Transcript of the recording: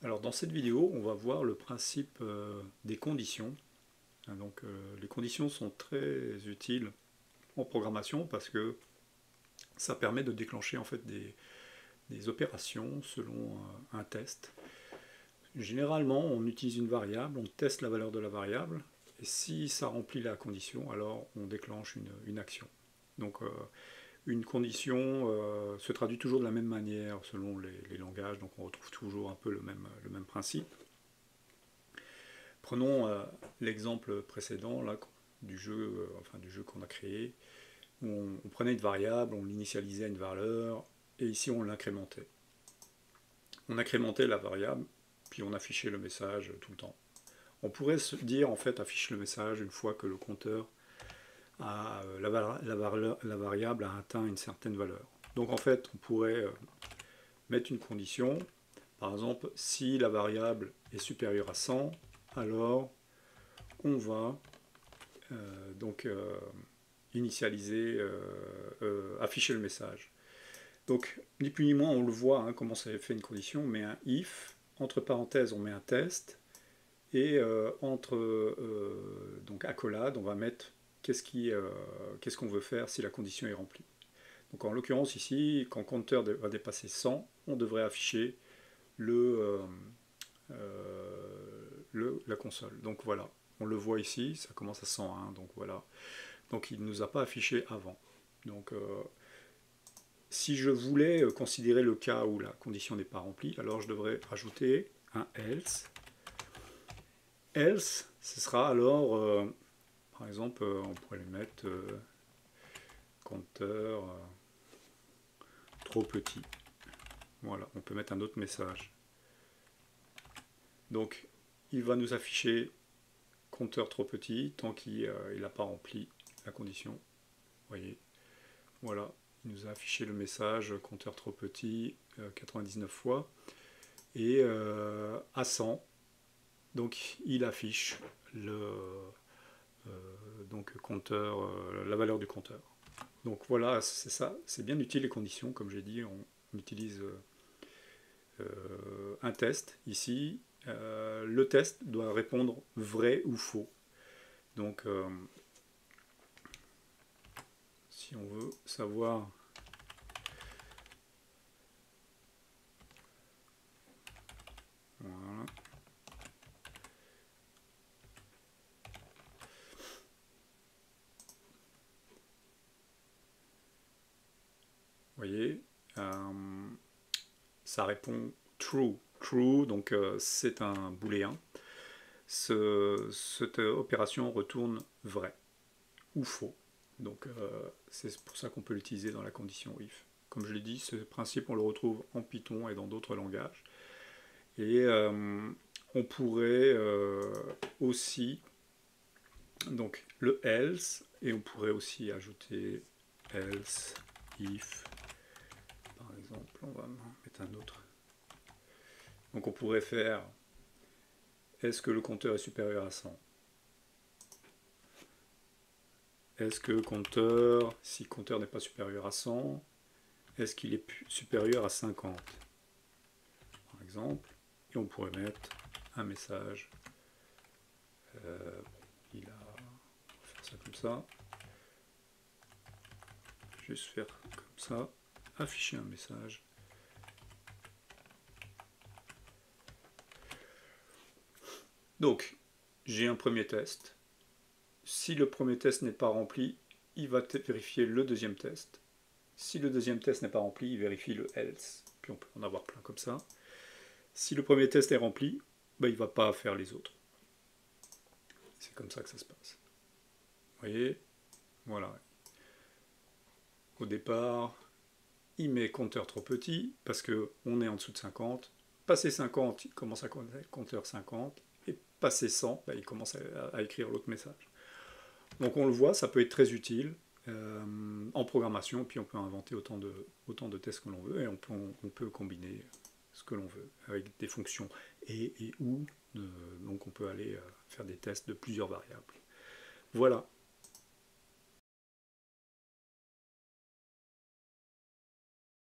Alors dans cette vidéo, on va voir le principe des conditions. Donc les conditions sont très utiles en programmation parce que ça permet de déclencher en fait des opérations selon un test. Généralement, on utilise une variable, on teste la valeur de la variable, et si ça remplit la condition, alors on déclenche une action. Donc une condition se traduit toujours de la même manière selon les langages, donc on retrouve toujours un peu le même principe. Prenons l'exemple précédent là, du jeu qu'on a créé, où on prenait une variable, on l'initialisait à une valeur, et ici on l'incrémentait. On incrémentait la variable, puis on affichait le message tout le temps. On pourrait se dire en fait affiche le message une fois que le compteur a, la variable a atteint une certaine valeur. Donc en fait on pourrait mettre une condition, par exemple si la variable est supérieure à 100, alors on va initialiser, afficher le message. Donc ni plus ni moins on le voit hein, comment ça fait une condition, on met un if, entre parenthèses on met un test, et donc accolade on va mettre qu'est-ce qu'on veut faire si la condition est remplie. Donc en l'occurrence ici, quand le compteur va dépasser 100, on devrait afficher la console. Donc voilà, on le voit ici, ça commence à 101, donc voilà. Donc il ne nous a pas affiché avant. Donc si je voulais considérer le cas où la condition n'est pas remplie, alors je devrais rajouter un else. Else, ce sera alors, par exemple, on pourrait lui mettre compteur trop petit. Voilà, on peut mettre un autre message. Donc, il va nous afficher compteur trop petit tant qu'il n'a pas rempli la condition. Vous voyez, voilà, il nous a affiché le message compteur trop petit 99 fois. Et à 100, donc il affiche compteur, la valeur du compteur. Donc voilà, c'est ça, c'est bien utile les conditions, comme j'ai dit, on utilise un test ici. Le test doit répondre vrai ou faux. Donc si on veut savoir voilà. Vous voyez, ça répond true. True, donc c'est un booléen. Cette opération retourne vrai ou faux. Donc c'est pour ça qu'on peut l'utiliser dans la condition if. Comme je l'ai dit, ce principe on le retrouve en Python et dans d'autres langages. Et on pourrait aussi donc le else, et on pourrait aussi ajouter else if. Par exemple, on va mettre un autre. Donc on pourrait faire est-ce que le compteur est supérieur à 100? Est-ce que le compteur, si le compteur n'est pas supérieur à 100, est-ce qu'il est supérieur à 50 par exemple? Et on pourrait mettre un message. On va faire ça comme ça. Juste faire comme ça. Afficher un message. Donc, j'ai un premier test. Si le premier test n'est pas rempli, il va vérifier le deuxième test. Si le deuxième test n'est pas rempli, il vérifie le else. Puis on peut en avoir plein comme ça. Si le premier test est rempli, ben, il ne va pas faire les autres. C'est comme ça que ça se passe. Vous voyez? Voilà. Au départ, il met compteur trop petit parce qu'on est en dessous de 50. Passé 50, il commence à compter compteur 50. Et passé 100, ben, il commence à écrire l'autre message. Donc on le voit, ça peut être très utile en programmation, puis on peut inventer autant de tests que l'on veut, et on peut combiner ce que l'on veut avec des fonctions et ou, donc on peut aller faire des tests de plusieurs variables. Voilà.